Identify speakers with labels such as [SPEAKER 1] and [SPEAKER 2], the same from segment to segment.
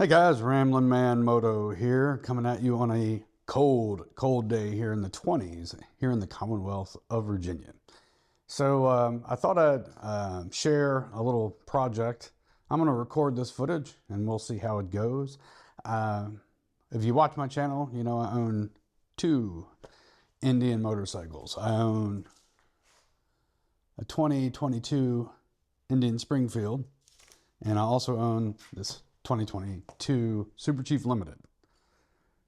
[SPEAKER 1] Hey guys, Ramblin' Man Moto here, coming at you on a cold day here in the 20s here in the Commonwealth of Virginia. So I thought I'd share a little project. I'm going to record this footage and we'll see how it goes. Uh, if you watch my channel, you know I own two Indian motorcycles. I own a 2022 Indian Springfield, and I also own this 2022 Super Chief Limited.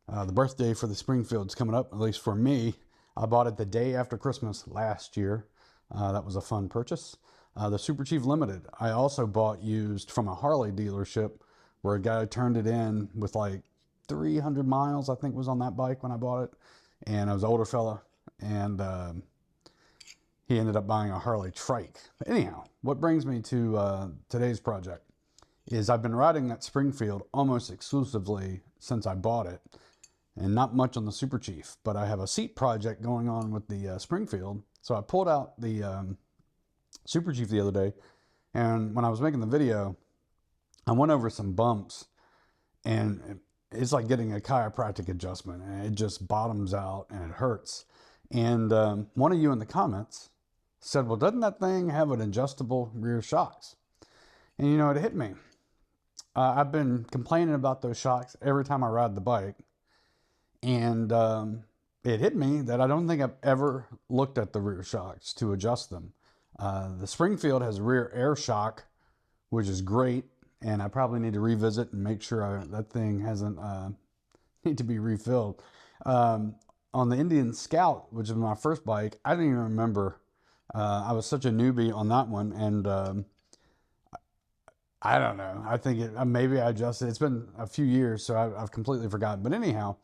[SPEAKER 1] The birthday for the Springfield's coming up, at least for me. I bought it the day after Christmas last year. That was a fun purchase. The Super Chief Limited, I also bought used from a Harley dealership where a guy turned it in with like 300 miles, I think was on that bike when I bought it. And I was an older fella, and he ended up buying a Harley trike. But anyhow, what brings me to today's project is I've been riding that Springfield almost exclusively since I bought it, and not much on the Super Chief, but I have a seat project going on with the Springfield. So I pulled out the Super Chief the other day, and when I was making the video, I went over some bumps, and it's like getting a chiropractic adjustment, and it just bottoms out and it hurts. And one of you in the comments said, well, doesn't that thing have an adjustable rear shocks? And you know, it hit me. I've been complaining about those shocks every time I ride the bike, and it hit me that I don't think I've ever looked at the rear shocks to adjust them. The Springfield has rear air shock, which is great, and I probably need to revisit and make sure that thing hasn't need to be refilled. On the Indian Scout, which is my first bike, I didn't even remember. I was such a newbie on that one, and I don't know. I think maybe I adjusted. It's been a few years, so I've completely forgotten. But anyhow,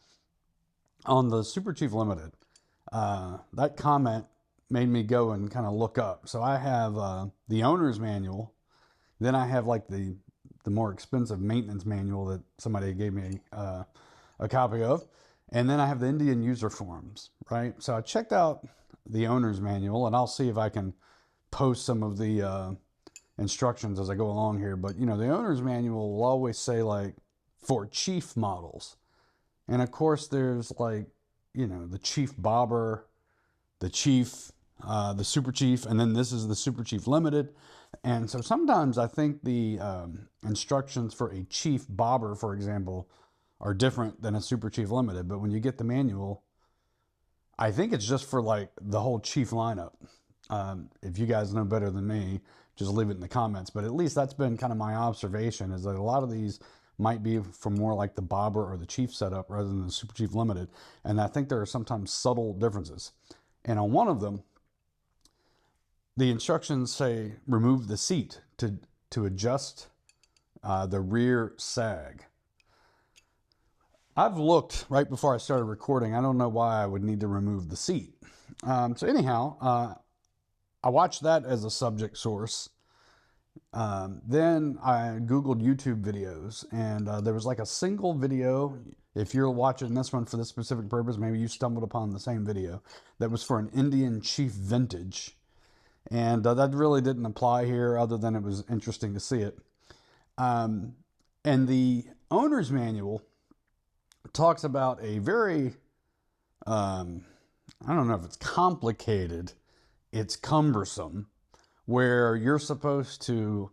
[SPEAKER 1] on the Super Chief Limited, that comment made me go and kind of look up. So I have the owner's manual. Then I have like the more expensive maintenance manual that somebody gave me a copy of. And then I have the Indian user forms, right? So I checked out the owner's manual, and I'll see if I can post some of the instructions as I go along here. But you know, the owner's manual will always say like for Chief models, and of course there's like, you know, the Chief Bobber, the Chief, the Super Chief, and then this is the Super Chief Limited. And so sometimes I think the instructions for a Chief Bobber, for example, are different than a Super Chief Limited. But when you get the manual, I think it's just for like the whole Chief lineup. If you guys know better than me, just leave it in the comments. But at least that's been kind of my observation, is that a lot of these might be for more like the Bobber or the Chief setup rather than the Super Chief Limited. And I think there are sometimes subtle differences. And on one of them, the instructions say remove the seat to adjust the rear sag. I've looked right before I started recording. I don't know why I would need to remove the seat. So anyhow, I watched that as a subject source. Then I Googled YouTube videos, and there was like a single video. If you're watching this one for this specific purpose, maybe you stumbled upon the same video that was for an Indian Chief Vintage. And that really didn't apply here, other than it was interesting to see it. And the owner's manual talks about a very, I don't know if it's complicated, it's cumbersome, where you're supposed to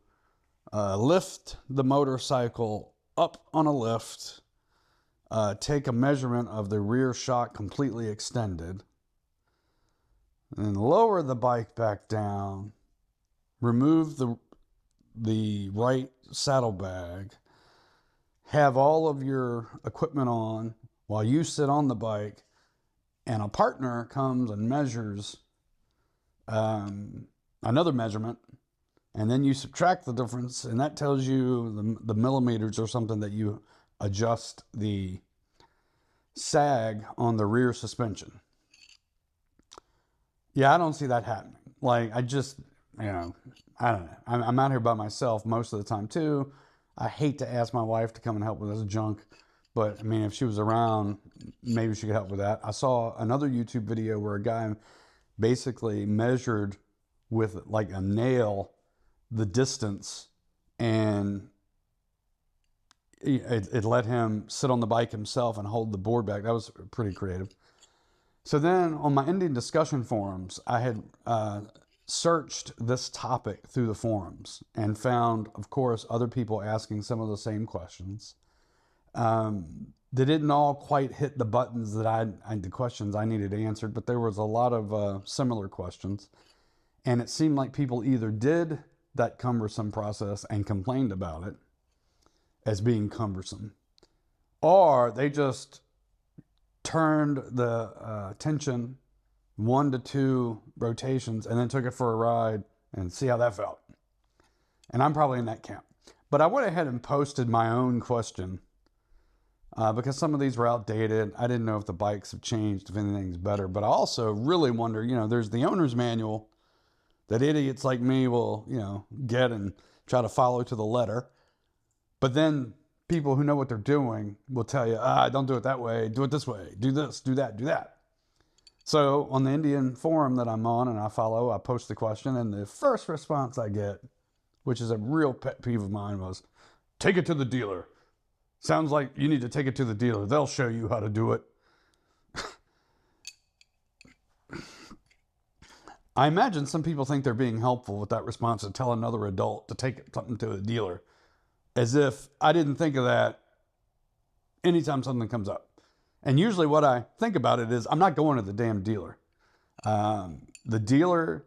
[SPEAKER 1] lift the motorcycle up on a lift, take a measurement of the rear shock completely extended, and lower the bike back down, remove the right saddlebag, have all of your equipment on while you sit on the bike, and a partner comes and measures another measurement, and then you subtract the difference, and that tells you the millimeters or something that you adjust the sag on the rear suspension. Yeah, I don't see that happening. Like, I just, you know, I don't know. I'm out here by myself most of the time too. I hate to ask my wife to come and help with this junk, but I mean, if she was around, maybe she could help with that. I saw another YouTube video where a guy basically measured with like a nail the distance, and it let him sit on the bike himself and hold the board back. That was pretty creative. So then on my Indian discussion forums, I had searched this topic through the forums and found, of course, other people asking some of the same questions. They didn't all quite hit the buttons that the questions I needed answered, but there was a lot of similar questions. And it seemed like people either did that cumbersome process and complained about it as being cumbersome, or they just turned the tension 1 to 2 rotations and then took it for a ride and see how that felt. And I'm probably in that camp. But I went ahead and posted my own question because some of these were outdated. I didn't know if the bikes have changed, if anything's better. But I also really wonder, you know, there's the owner's manual that idiots like me will, you know, get and try to follow to the letter. But then people who know what they're doing will tell you, don't do it that way, do it this way, do this, do that, do that. So on the Indian forum that I'm on and I follow, I post the question, and the first response I get, which is a real pet peeve of mine, was, take it to the dealer. Sounds like you need to take it to the dealer. They'll show you how to do it. I imagine some people think they're being helpful with that response to tell another adult to take something to a dealer, as if I didn't think of that anytime something comes up. And usually what I think about it is, I'm not going to the damn dealer. The dealer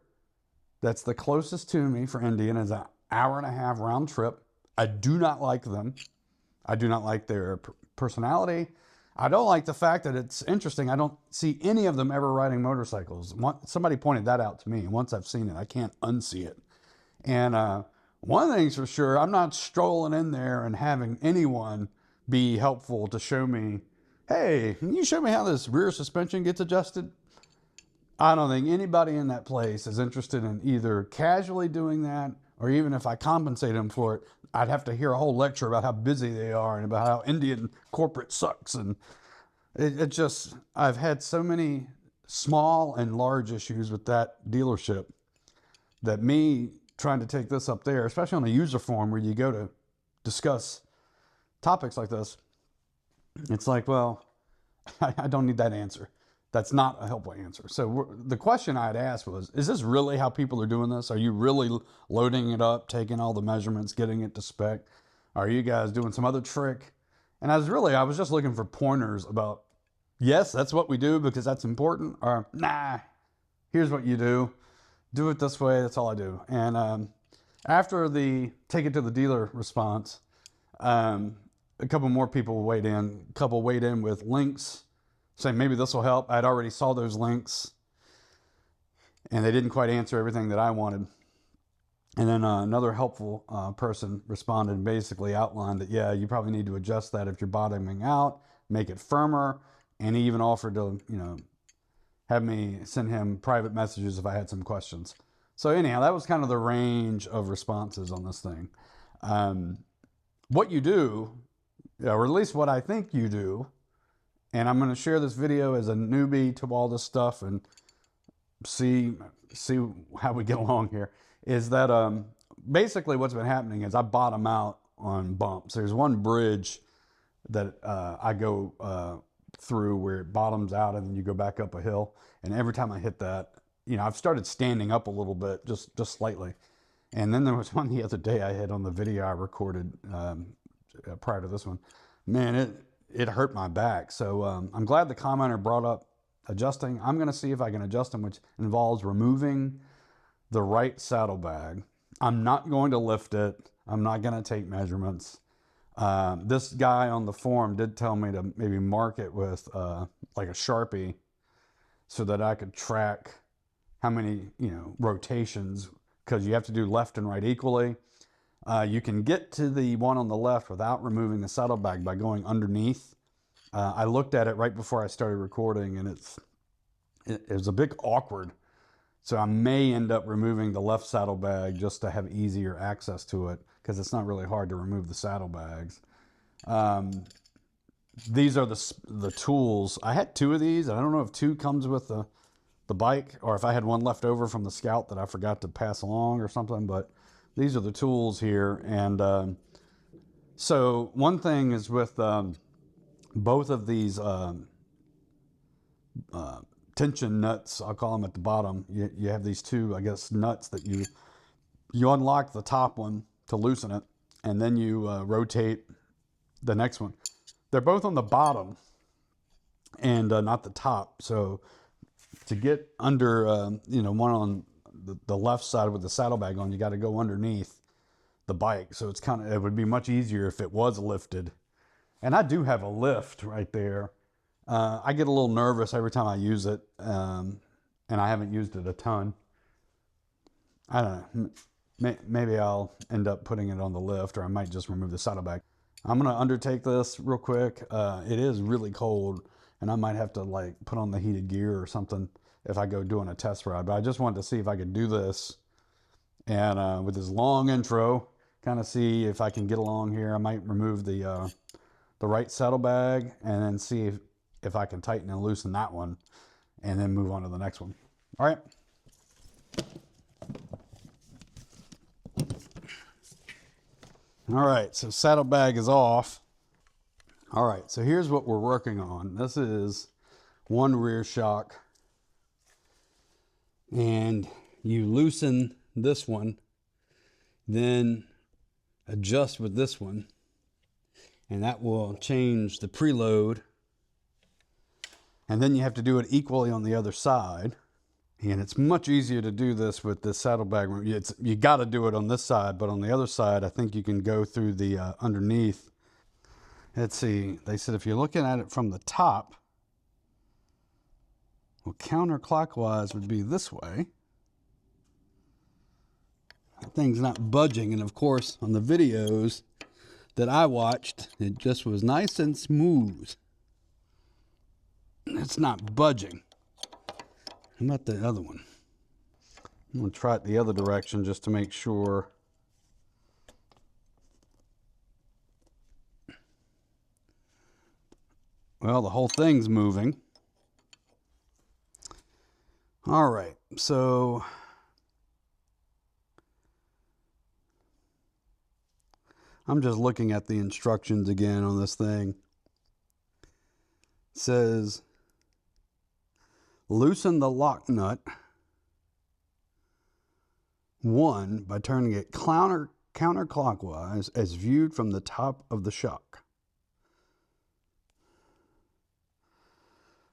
[SPEAKER 1] that's the closest to me for Indian is an hour and a half round trip. I do not like them. I do not like their personality. I don't like the fact that it's interesting. I don't see any of them ever riding motorcycles. Somebody pointed that out to me, and once I've seen it, I can't unsee it. And one thing's for sure, I'm not strolling in there and having anyone be helpful to show me, hey, can you show me how this rear suspension gets adjusted? I don't think anybody in that place is interested in either casually doing that, or even if I compensate them for it, I'd have to hear a whole lecture about how busy they are and about how Indian corporate sucks. And it just, I've had so many small and large issues with that dealership that me trying to take this up there, especially on a user forum where you go to discuss topics like this, it's like, well, I don't need that answer. That's not a helpful answer. So the question I had asked was, is this really how people are doing this? Are you really loading it up, taking all the measurements, getting it to spec? Are you guys doing some other trick? And I was just looking for pointers about, yes, that's what we do because that's important, or nah, here's what you do. Do it this way, that's all I do. And after the take it to the dealer response, a couple more people weighed in. A couple weighed in with links, saying maybe this will help. I'd already saw those links, and they didn't quite answer everything that I wanted. And then another helpful person responded and basically outlined that, yeah, you probably need to adjust that if you're bottoming out, make it firmer, and he even offered to, you know, have me send him private messages if I had some questions. So anyhow, that was kind of the range of responses on this thing. What you do, or at least what I think you do, and I'm going to share this video as a newbie to all this stuff and see how we get along here, is that basically what's been happening is I bottom out on bumps. There's one bridge that I go through where it bottoms out and then you go back up a hill. And every time I hit that, you know, I've started standing up a little bit, just slightly. And then there was one the other day I had on the video I recorded prior to this one. Man, it hurt my back. So I'm glad the commenter brought up adjusting. I'm going to see if I can adjust them, which involves removing the right saddlebag. I'm not going to lift it. I'm not going to take measurements. This guy on the forum did tell me to maybe mark it with like a Sharpie so that I could track how many, you know, rotations, because you have to do left and right equally. You can get to the one on the left without removing the saddlebag by going underneath. I looked at it right before I started recording, and it was a bit awkward. So I may end up removing the left saddlebag just to have easier access to it, because it's not really hard to remove the saddlebags. These are the tools. I had 2 of these. I don't know if 2 comes with the bike, or if I had one left over from the Scout that I forgot to pass along or something, but these are the tools here. And So one thing is with both of these tension nuts, I'll call them at the bottom. You have these two, I guess, nuts that you unlock the top one to loosen it, and then you rotate the next one. They're both on the bottom and not the top. So to get under, one on the left side with the saddlebag on, you got to go underneath the bike. So it would be much easier if it was lifted. And I do have a lift right there. I get a little nervous every time I use it, and I haven't used it a ton. I don't know. Maybe I'll end up putting it on the lift, or I might just remove the saddlebag. I'm going to undertake this real quick. It is really cold, and I might have to like put on the heated gear or something if I go doing a test ride. But I just wanted to see if I could do this. And with this long intro, kind of see if I can get along here. I might remove the right saddlebag and then see if I can tighten and loosen that one, and then move on to the next one. All right. All right, so saddlebag is off. All right, so here's what we're working on. This is one rear shock, and you loosen this one, then adjust with this one, and that will change the preload. And then you have to do it equally on the other side. And it's much easier to do this with this saddlebag. You got to do it on this side, but on the other side, I think you can go through the underneath. Let's see. They said if you're looking at it from the top, well, counterclockwise would be this way. That thing's not budging. And of course, on the videos that I watched, it just was nice and smooth. It's not budging. How about the other one? I'm going to try it the other direction just to make sure. Well, the whole thing's moving. All right, so I'm just looking at the instructions again on this thing. It says, loosen the lock nut, 1, by turning it counterclockwise as viewed from the top of the shock.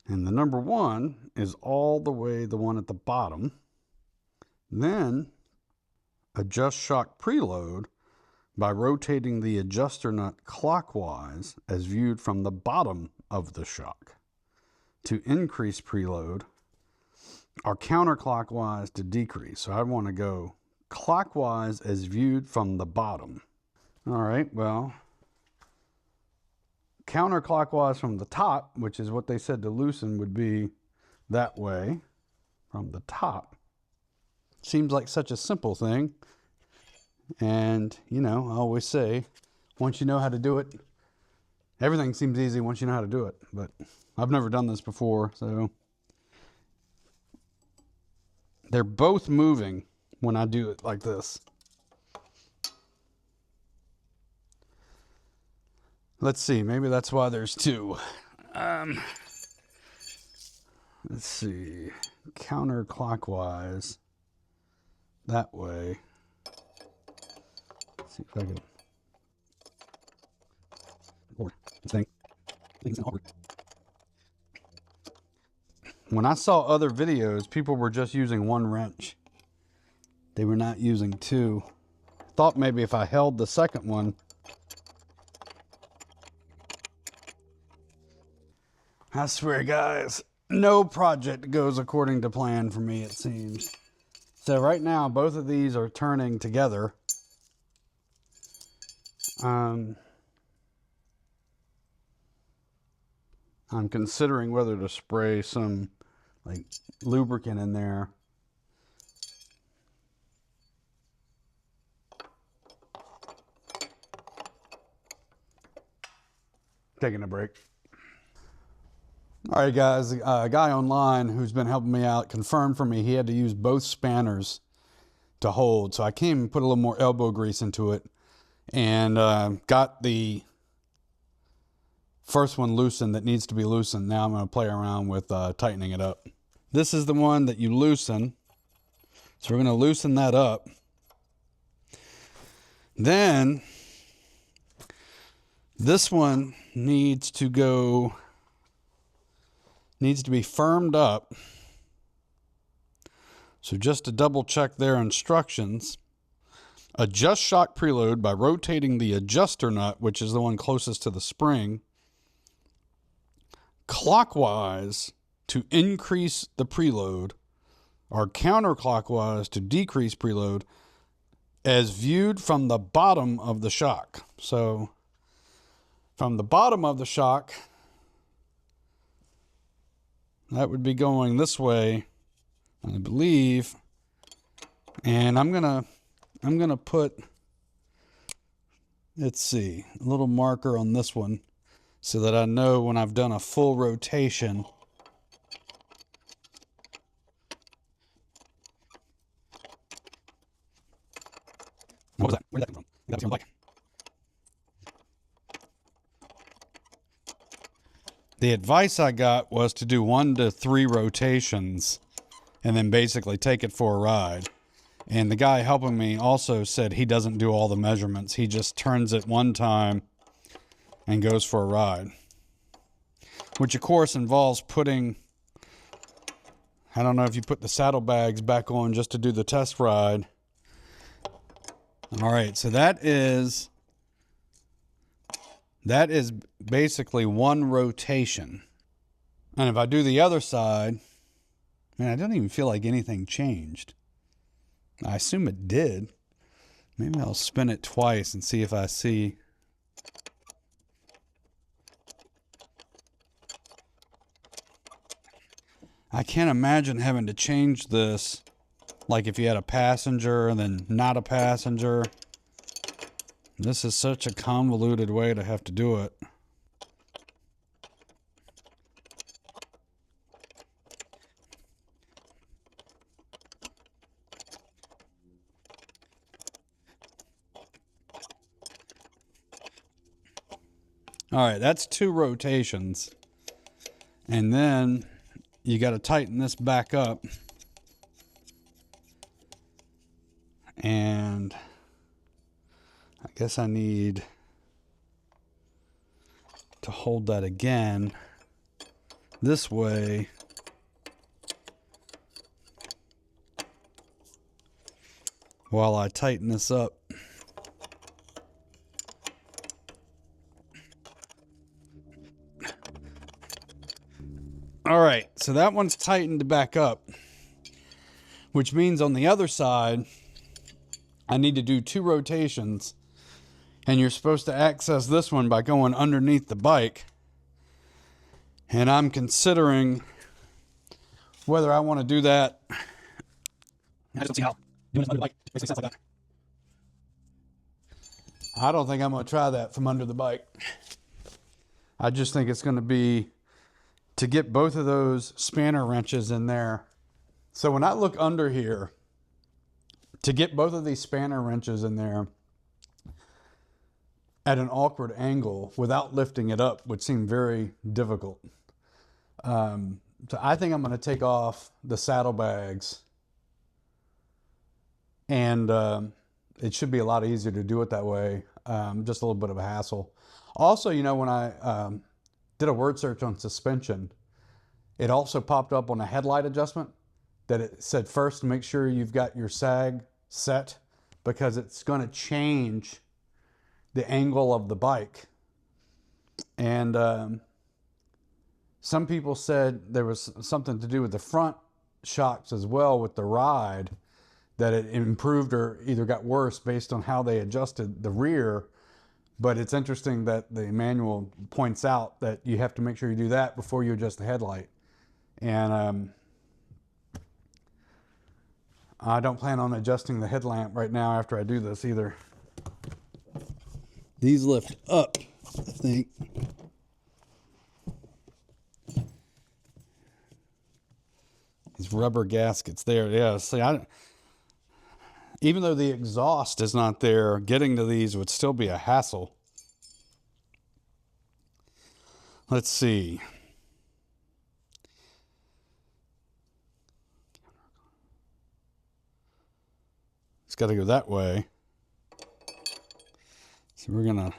[SPEAKER 1] And the number 1 is all the way the one at the bottom. Then adjust shock preload by rotating the adjuster nut clockwise as viewed from the bottom of the shock. To increase preload, or counterclockwise to decrease. So I want to go clockwise as viewed from the bottom. All right, well, counterclockwise from the top, which is what they said to loosen, would be that way from the top. Seems like such a simple thing. And, I always say, once you know how to do it, everything seems easy once you know how to do it. But I've never done this before, so they're both moving when I do it like this. Let's see, maybe that's why there's two. Let's see, counterclockwise that way. Let's see if I can. Thing's not working. When I saw other videos, people were just using one wrench. They were not using two. Thought maybe if I held the second one. I swear, guys, no project goes according to plan for me, it seems. So right now, both of these are turning together. I'm considering whether to spray some lubricant in there. Taking a break. All right, guys, a guy online who's been helping me out confirmed for me he had to use both spanners to hold. So I came and put a little more elbow grease into it, and got the first one loosened that needs to be loosened. Now I'm going to play around with tightening it up. This is the one that you loosen. So we're going to loosen that up. Then this one needs to be firmed up. So just to double check their instructions, adjust shock preload by rotating the adjuster nut, which is the one closest to the spring, clockwise to increase the preload, or counterclockwise to decrease preload, as viewed from the bottom of the shock. So from the bottom of the shock, that would be going this way, I believe. And I'm gonna put, let's see, a little marker on this one so that I know when I've done a full rotation. What was that? Where did that come from? That was on the bike. The advice I got was to do 1 to 3 rotations and then basically take it for a ride. And the guy helping me also said he doesn't do all the measurements. He just turns it one time and goes for a ride. Which of course involves putting, I don't know if you put the saddlebags back on just to do the test ride. All right, so that is basically 1 rotation. And if I do the other side, man, I don't even feel like anything changed. I assume it did. Maybe I'll spin it twice and see if I see. I can't imagine having to change this like if you had a passenger and then not a passenger. This is such a convoluted way to have to do it. All right, that's 2 rotations. And then you got to tighten this back up. And I guess I need to hold that again this way. While I tighten this up. All right, so that one's tightened back up, which means on the other side, I need to do 2 rotations, and you're supposed to access this one by going underneath the bike. And I'm considering whether I want to do that. I just don't see how doing this under the bike basically sounds like that. I don't think I'm going to try that from under the bike. I just think it's going to be to get both of those spanner wrenches in there. So when I look under here, to get both of these spanner wrenches in there at an awkward angle without lifting it up would seem very difficult. So I think I'm going to take off the saddlebags, and it should be a lot easier to do it that way. Just a little bit of a hassle. Also, you know, when I did a word search on suspension, it also popped up on a headlight adjustment that it said first make sure you've got your sag set, because it's going to change the angle of the bike. And some people said there was something to do with the front shocks as well with the ride, that it improved or either got worse based on how they adjusted the rear. But it's interesting that the manual points out that you have to make sure you do that before you adjust the headlight. And I don't plan on adjusting the headlamp right now after I do this either. These lift up, I think. These rubber gaskets there. Yeah, see, Even though the exhaust is not there, getting to these would still be a hassle. Let's see. It's got to go that way. So we're going to...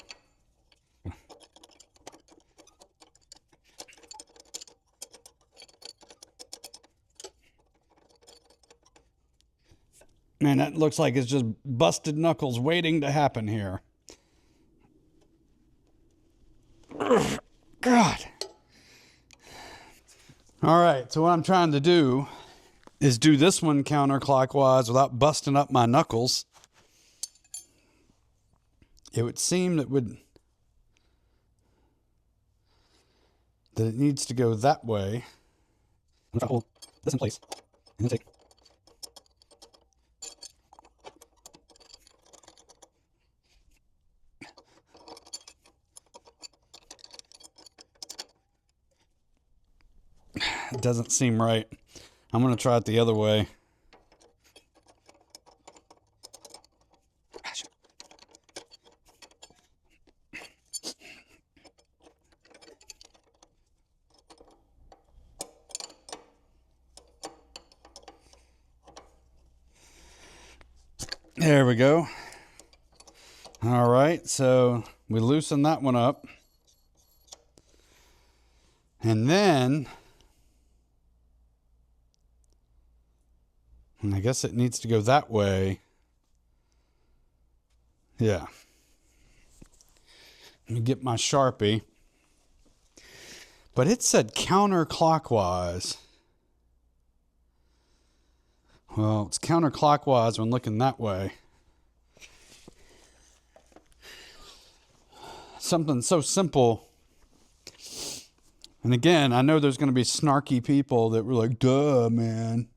[SPEAKER 1] Man, that looks like it's just busted knuckles waiting to happen here. Ugh, God. All right, so what I'm trying to do is do this one counterclockwise without busting up my knuckles. It would seem that it needs to go that way. I'm trying to hold this in place and then take. It doesn't seem right. I'm going to try it the other way. There we go. All right, so we loosen that one up. And then, and I guess it needs to go that way. Yeah. Let me get my Sharpie. But it said counterclockwise. Well, it's counterclockwise when looking that way. Something so simple. And again, I know there's going to be snarky people that were like, duh, man.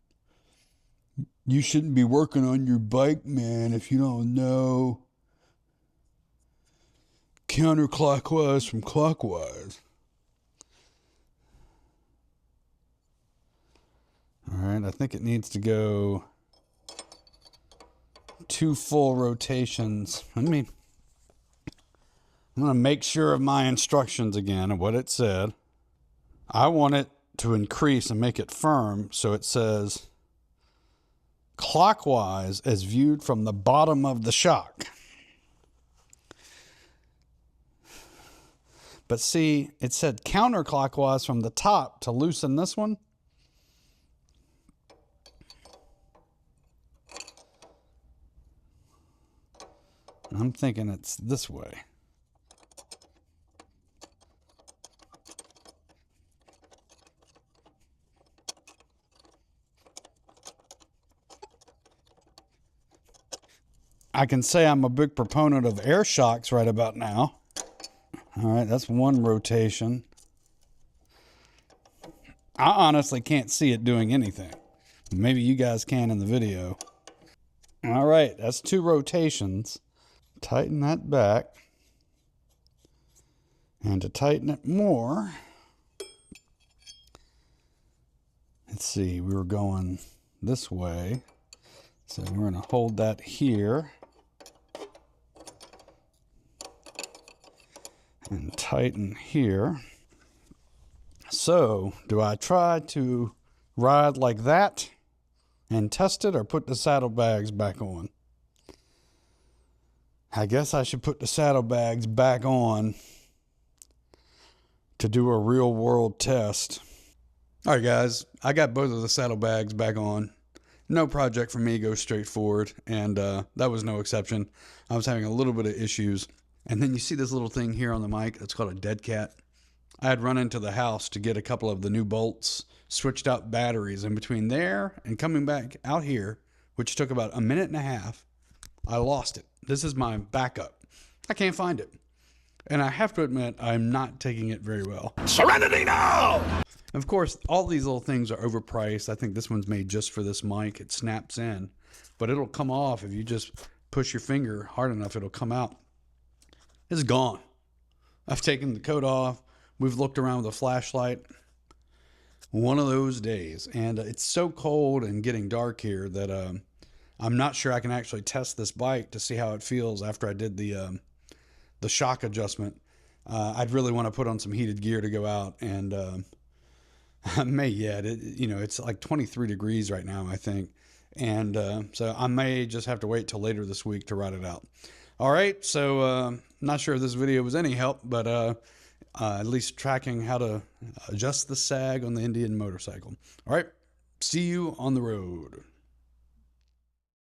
[SPEAKER 1] You shouldn't be working on your bike, man, if you don't know counterclockwise from clockwise. All right, I think it needs to go 2 full rotations. I'm going to make sure of my instructions again of what it said. I want it to increase and make it firm, so it says clockwise as viewed from the bottom of the shock. But see, it said counterclockwise from the top to loosen this one. I'm thinking it's this way. I can say I'm a big proponent of air shocks right about now. All right, that's one rotation. I honestly can't see it doing anything. Maybe you guys can in the video. All right, that's 2 rotations. Tighten that back. And to tighten it more, let's see, we were going this way. So we're going to hold that here. And tighten here. So, do I try to ride like that and test it, or put the saddlebags back on? I guess I should put the saddlebags back on to do a real world test. All right, guys, I got both of the saddlebags back on. No project for me goes straightforward, and that was no exception. I was having a little bit of issues. And then you see this little thing here on the mic that's called a dead cat. I had run into the house to get a couple of the new bolts, switched out batteries, and between there and coming back out here, which took about a minute and a half, I lost it. This is my backup. I can't find it. And I have to admit, I'm not taking it very well. Serenity now! Of course, all these little things are overpriced. I think this one's made just for this mic. It snaps in, but it'll come off if you just push your finger hard enough, it'll come out. It's gone. I've taken the coat off. We've looked around with a flashlight. One of those days. And it's so cold and getting dark here that I'm not sure I can actually test this bike to see how it feels after I did the shock adjustment. I'd really want to put on some heated gear to go out, and I may yet. It's like 23 degrees right now, I think. And so I may just have to wait till later this week to ride it out. All right, so not sure if this video was any help, but at least tracking how to adjust the sag on the Indian motorcycle. All right, see you on the road.